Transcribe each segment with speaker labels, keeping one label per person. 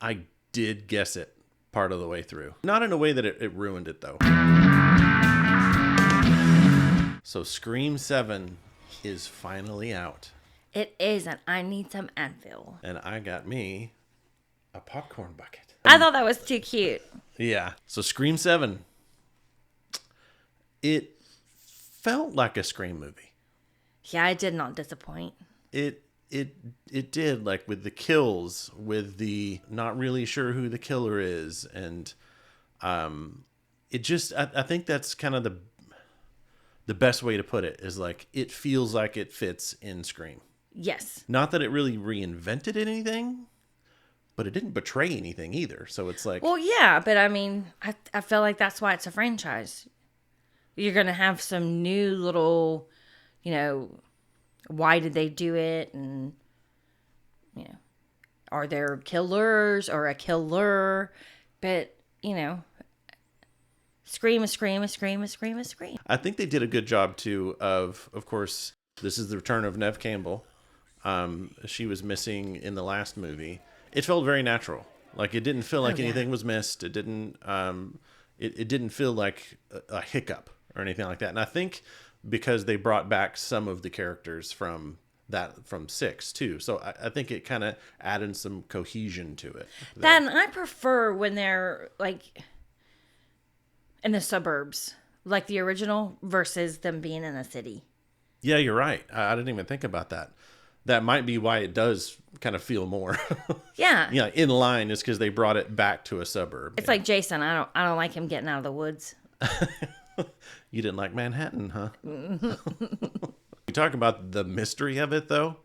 Speaker 1: I did guess it part of the way through. Not in a way that it ruined it, though. So Scream 7 is finally out.
Speaker 2: It is, and I need some Advil.
Speaker 1: And I got me a popcorn bucket.
Speaker 2: I thought that was too cute.
Speaker 1: Yeah. So Scream 7. It felt like a Scream movie.
Speaker 2: Yeah, it did not disappoint.
Speaker 1: It did, like with the kills, with the not really sure who the killer is, and it just I think that's kind of the best way to put it is like it feels like it fits in Scream.
Speaker 2: Yes.
Speaker 1: Not that it really reinvented anything, but it didn't betray anything either. So it's like,
Speaker 2: Well, yeah, but I mean, I feel like that's why it's a franchise. You're going to have some new little, why did they do it? And, are there killers or a killer? But, Scream is Scream is Scream is Scream is Scream.
Speaker 1: I think they did a good job too of course, this is the return of Neve Campbell. She was missing in the last movie. It felt very natural. Like it didn't feel like anything was missed. It didn't. It didn't feel like a hiccup or anything like that. And I think because they brought back some of the characters from 6 too, so I think it kind of added some cohesion to it.
Speaker 2: That, and I prefer when they're like in the suburbs, like the original, versus them being in a city.
Speaker 1: Yeah, you're right. I didn't even think about that. That might be why it does kind of feel more
Speaker 2: Yeah.
Speaker 1: yeah, in line, is because they brought it back to a suburb.
Speaker 2: It's like Jason. I don't like him getting out of the woods.
Speaker 1: You didn't like Manhattan, huh? You talk about the mystery of it, though.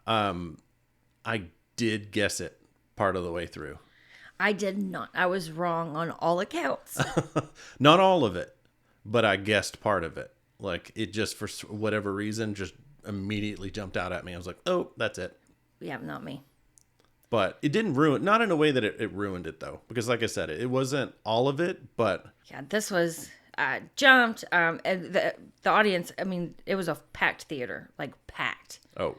Speaker 1: I did guess it part of the way through.
Speaker 2: I did not. I was wrong on all accounts.
Speaker 1: Not all of it, but I guessed part of it. Like it just, for whatever reason, just immediately jumped out at me. I was like, oh, that's it.
Speaker 2: Yeah, not me.
Speaker 1: But it didn't ruin, not in a way that it ruined it, though. Because like I said, it wasn't all of it, but...
Speaker 2: Yeah, this was... jumped. And the audience, I mean, it was a packed theater. Like, packed.
Speaker 1: Oh,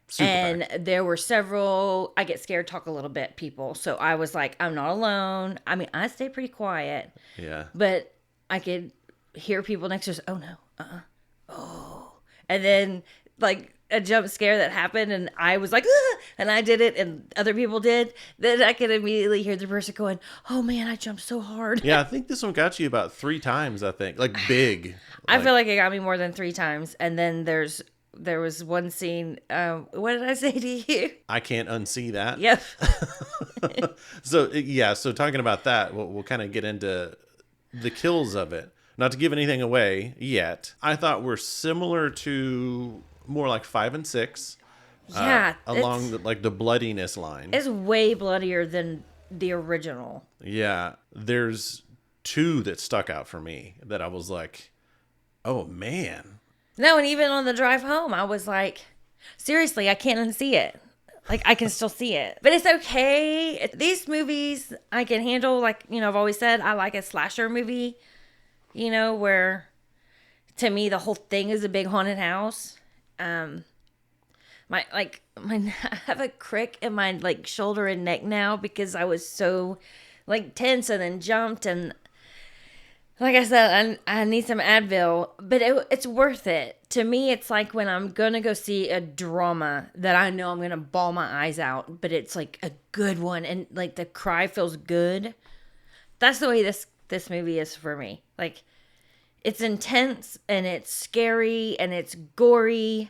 Speaker 1: super
Speaker 2: and
Speaker 1: packed.
Speaker 2: There were several, I get scared, talk a little bit, people. So I was like, I'm not alone. I mean, I stay pretty quiet.
Speaker 1: Yeah.
Speaker 2: But I could hear people next to us, oh no, oh. And then, like, a jump scare that happened, and I was like, ah! And I did it, and other people did. Then I could immediately hear the person going, oh man, I jumped so hard.
Speaker 1: Yeah, I think this one got you about 3 times, I think. Like, big.
Speaker 2: I feel like it got me more than 3 times. And then there was one scene, what did I say to you?
Speaker 1: I can't unsee that.
Speaker 2: Yep.
Speaker 1: So, yeah, so talking about that, we'll kind of get into the kills of it. Not to give anything away yet. I thought were similar to more like 5 and 6.
Speaker 2: Yeah.
Speaker 1: Along the bloodiness line.
Speaker 2: It's way bloodier than the original.
Speaker 1: Yeah. There's 2 that stuck out for me that I was like, oh man.
Speaker 2: No, and even on the drive home, I was like, seriously, I can't unsee it. Like, I can still see it. But it's okay. These movies I can handle. Like, I've always said I like a slasher movie, where to me the whole thing is a big haunted house. I have a crick in my shoulder and neck now because I was so tense and then jumped, and like I said, I need some Advil, but it's worth it. To me, it's like when I'm gonna go see a drama that I know I'm gonna bawl my eyes out, but it's like a good one, and the cry feels good. That's the way this movie is for me. Like, it's intense and it's scary and it's gory,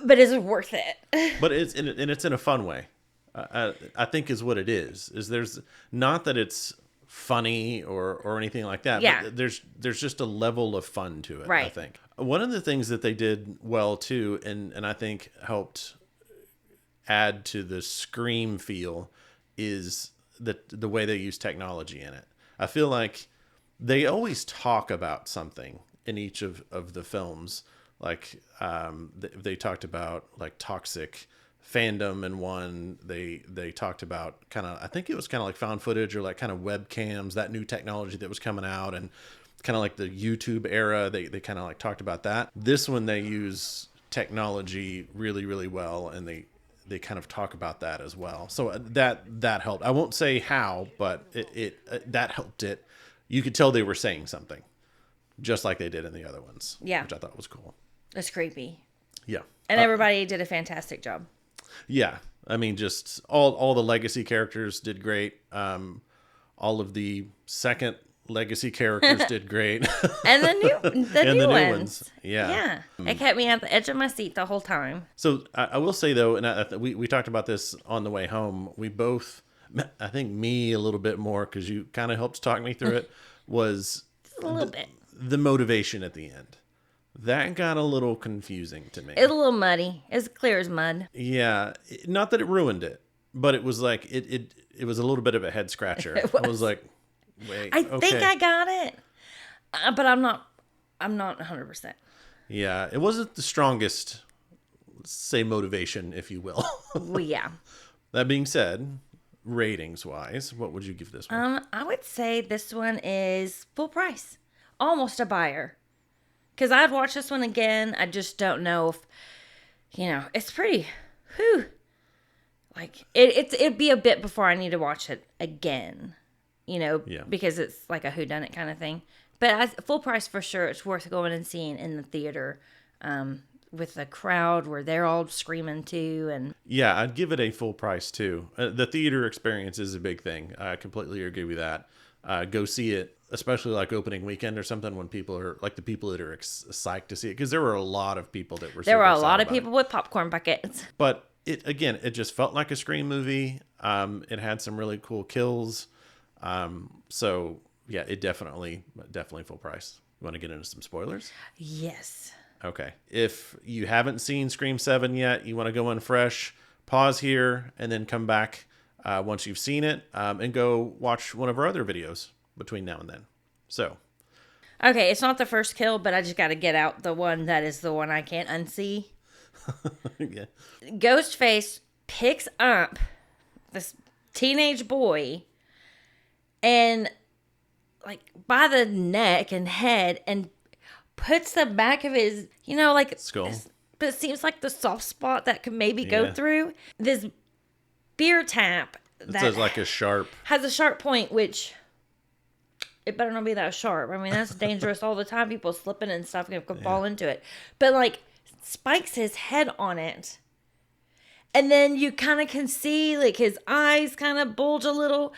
Speaker 2: but it's worth it.
Speaker 1: But it's in a fun way. I think is what it is. Is there's not that it's funny or anything like that.
Speaker 2: Yeah.
Speaker 1: But there's just a level of fun to it.
Speaker 2: Right.
Speaker 1: I think one of the things that they did well too, and I think helped add to the Scream feel, is the way they use technology in it. I feel like they always talk about something in each of the films. Like they talked about like toxic fandom in one. They talked about I think it was kind of like found footage or like kind of webcams, that new technology that was coming out, and kind of like the YouTube era. They kind of like talked about that. This one, they use technology really, really well, and they kind of talk about that as well. So that helped. I won't say how, but it that helped it. You could tell they were saying something, just like they did in the other ones.
Speaker 2: Yeah.
Speaker 1: Which I thought was cool.
Speaker 2: It's creepy.
Speaker 1: Yeah.
Speaker 2: And everybody did a fantastic job.
Speaker 1: Yeah. I mean, just all the legacy characters did great. All of the second legacy characters did great.
Speaker 2: And the new ones.
Speaker 1: Yeah.
Speaker 2: Yeah. It kept me at the edge of my seat the whole time.
Speaker 1: So I will say, though, and we talked about this on the way home, we both, I think me a little bit more, because you kind of helped talk me through it, was
Speaker 2: a little bit.
Speaker 1: The motivation at the end. That got a little confusing to me.
Speaker 2: It's a little muddy. It's clear as mud.
Speaker 1: Yeah. Not that it ruined it, but it was like, it was a little bit of a head scratcher. I was like, wait,
Speaker 2: I think I got it. But I'm not 100%.
Speaker 1: Yeah. It wasn't the strongest, say, motivation, if you will.
Speaker 2: Well, yeah.
Speaker 1: That being said, ratings wise, what would you give this one?
Speaker 2: I would say this one is full price. Almost a buyer. Because I'd watch this one again. I just don't know if, it's pretty, like, it'd be a bit before I need to watch it again, because it's like a whodunit kind of thing. But full price for sure. It's worth going and seeing in the theater with the crowd where they're all screaming too. And
Speaker 1: yeah, I'd give it a full price too. The theater experience is a big thing. I completely agree with that. Go see it, especially like opening weekend or something, when people are like the people that are psyched to see it, because there were a lot of people that were.
Speaker 2: There were a lot of people with popcorn buckets.
Speaker 1: But it just felt like a Scream movie. It had some really cool kills. So yeah, it definitely full price. You want to get into some spoilers?
Speaker 2: Yes.
Speaker 1: Okay. If you haven't seen Scream 7 yet, you want to go in fresh, pause here, and then come back once you've seen it, and go watch one of our other videos between now and then. So.
Speaker 2: Okay, it's not the first kill, but I just got to get out the one that is the one I can't unsee.
Speaker 1: Yeah.
Speaker 2: Ghostface picks up this teenage boy and like by the neck and head and puts the back of his, like
Speaker 1: skull.
Speaker 2: But it seems like the soft spot that could maybe go through this beer tap.
Speaker 1: That says like
Speaker 2: has a sharp point, which it better not be that sharp. I mean, that's dangerous all the time. People slipping and stuff could fall into it. But like spikes his head on it. And then you kind of can see like his eyes kind of bulge a little.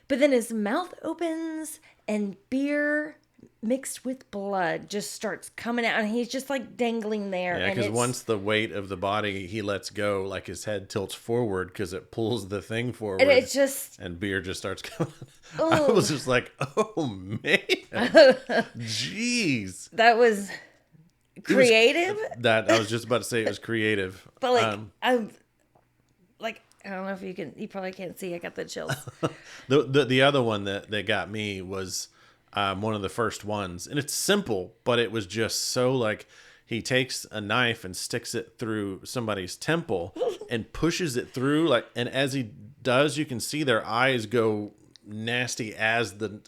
Speaker 2: But then his mouth opens and beer mixed with blood just starts coming out, and he's just like dangling there.
Speaker 1: Yeah, because once the weight of the body he lets go, like his head tilts forward because it pulls the thing forward,
Speaker 2: and it just
Speaker 1: and beer just starts coming. I was just like, oh man, jeez,
Speaker 2: that was creative.
Speaker 1: I was just about to say it was creative,
Speaker 2: but like I don't know if you probably can't see. I got the chills.
Speaker 1: the other one that got me was one of the first ones, and it's simple, but it was just so like he takes a knife and sticks it through somebody's temple and pushes it through, like, and as he does, you can see their eyes go nasty as the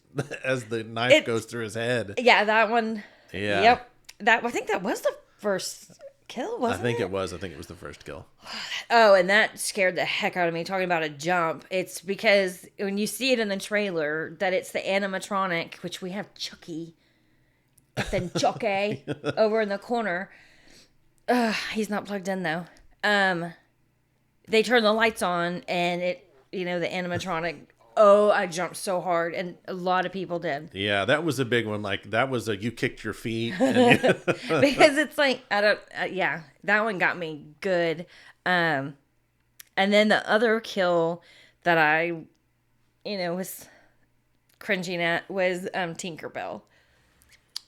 Speaker 1: knife goes through his head.
Speaker 2: Yeah, that one.
Speaker 1: Yeah.
Speaker 2: Yep. I think that was the first kill, wasn't it?
Speaker 1: I think it was the first kill.
Speaker 2: Oh, and that scared the heck out of me, talking about a jump. It's because when you see it in the trailer that it's the animatronic, which we have Chucky, then Chucky over in the corner. He's not plugged in though. They turn the lights on and it, the animatronic. Oh, I jumped so hard, and a lot of people did.
Speaker 1: Yeah, that was a big one. Like that was you kicked your feet
Speaker 2: because it's like that one got me good. And then the other kill that I, was cringing at was Tinkerbell.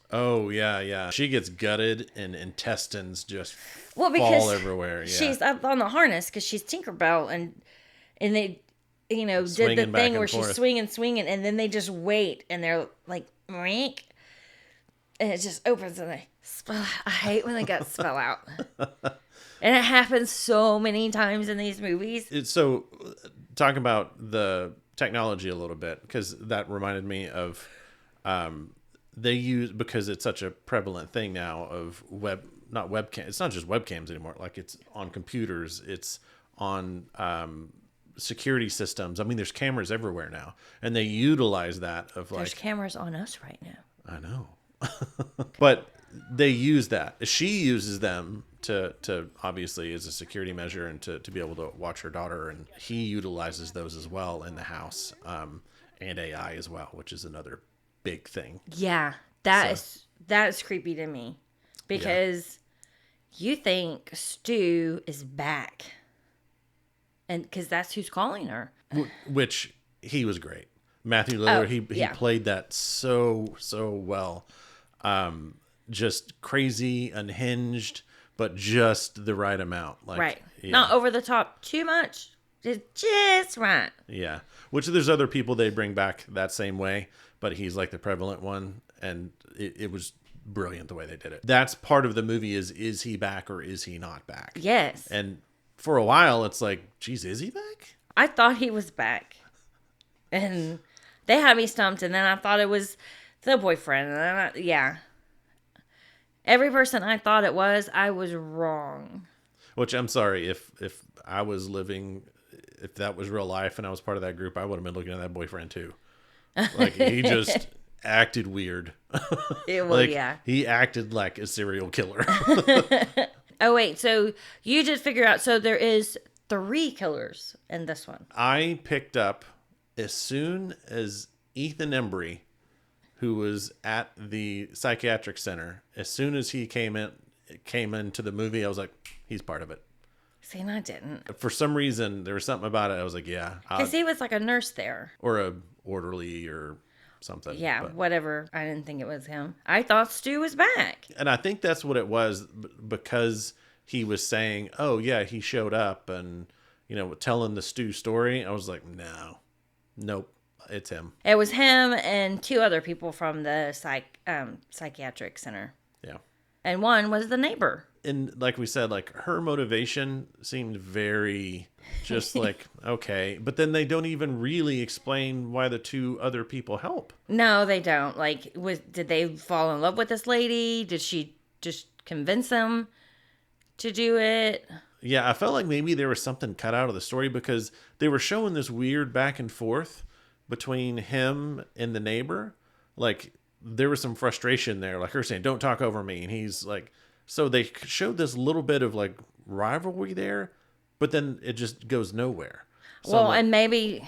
Speaker 1: Oh yeah, she gets gutted and intestines just
Speaker 2: fall
Speaker 1: everywhere. Yeah.
Speaker 2: She's up on the harness because she's Tinkerbell, and they. Did the thing where she's swinging, and then they just wait, and they're like, Meek, and it just opens, and they spell. I hate when they got spell out, and it happens so many times in these movies.
Speaker 1: So, talk about the technology a little bit, because that reminded me of they use, because it's such a prevalent thing now of not webcam. It's not just webcams anymore. Like it's on computers. It's on security systems. I mean, there's cameras everywhere now, and they utilize that of like,
Speaker 2: There's cameras on us right now.
Speaker 1: I know, but they use that. She uses them to obviously as a security measure and to be able to watch her daughter, and he utilizes those as well in the house, and AI as well, which is another big thing.
Speaker 2: Yeah, that is creepy to me, because you think Stu is back, and because that's who's calling her.
Speaker 1: Which he was great. Matthew Lillard, he played that so well. Just crazy, unhinged, but just the right amount. Like,
Speaker 2: right.
Speaker 1: Yeah.
Speaker 2: Not over the top too much. Just right.
Speaker 1: Yeah. Which there's other people they bring back that same way, but he's like the prevalent one. And it was brilliant the way they did it. That's part of the movie is he back or is he not back?
Speaker 2: Yes.
Speaker 1: And for a while, it's like, geez, is he back?
Speaker 2: I thought he was back. And they had me stumped, and then I thought it was the boyfriend. And then every person I thought it was, I was wrong.
Speaker 1: Which I'm sorry, if I was living, if that was real life and I was part of that group, I would have been looking at that boyfriend too. Like, he just acted weird. He acted like a serial killer.
Speaker 2: Oh, wait, so you did figure out, so there is 3 killers in this one.
Speaker 1: I picked up as soon as Ethan Embry, who was at the psychiatric center, as soon as he came into the movie, I was like, he's part of it.
Speaker 2: See, and I didn't.
Speaker 1: For some reason, there was something about it. I was like, yeah.
Speaker 2: Because he was like a nurse there.
Speaker 1: Or a orderly or something.
Speaker 2: Yeah, whatever. I didn't think it was him. I thought Stu was back.
Speaker 1: And I think that's what it was, because he was saying, oh, yeah, he showed up and, telling the Stu story. I was like, nope, it's him.
Speaker 2: It was him and 2 other people from the psychiatric center.
Speaker 1: Yeah.
Speaker 2: And one was the neighbor.
Speaker 1: And like we said, like, her motivation seemed very just like, okay. But then they don't even really explain why the 2 other people help.
Speaker 2: No, they don't. Like, did they fall in love with this lady? Did she just convince them to do it?
Speaker 1: Yeah, I felt like maybe there was something cut out of the story, because they were showing this weird back and forth between him and the neighbor. Like, there was some frustration there, like her saying, don't talk over me. And he's like, so they showed this little bit of like rivalry there, but then it just goes nowhere. So
Speaker 2: well, and maybe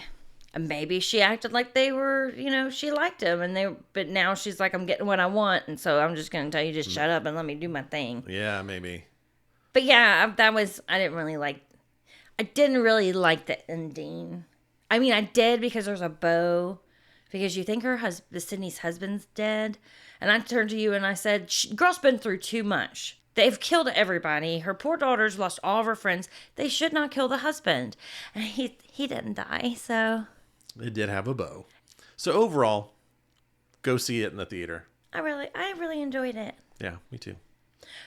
Speaker 2: she acted like they were, she liked him, but now she's like, I'm getting what I want. And so I'm just going to tell you, just shut up and let me do my thing.
Speaker 1: Yeah, maybe.
Speaker 2: But yeah, I didn't really like the ending. I mean, I did, because there's a bow, because you think the Sydney's husband's dead. And I turned to you and I said, girl's been through too much. They've killed everybody. Her poor daughter's lost all of her friends. They should not kill the husband. And he didn't die, so.
Speaker 1: It did have a bow. So overall, go see it in the theater.
Speaker 2: I really enjoyed it.
Speaker 1: Yeah, me too.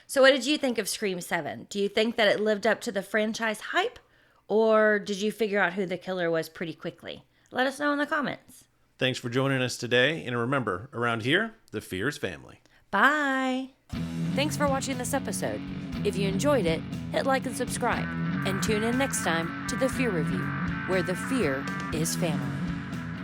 Speaker 2: So what did you think of Scream 7? Do you think that it lived up to the franchise hype? Or did you figure out who the killer was pretty quickly? Let us know in the comments.
Speaker 1: Thanks for joining us today. And remember, around here, the fear is family.
Speaker 2: Bye.
Speaker 3: Thanks for watching this episode. If you enjoyed it, hit like and subscribe. And tune in next time to The Fear Review, where the fear is family.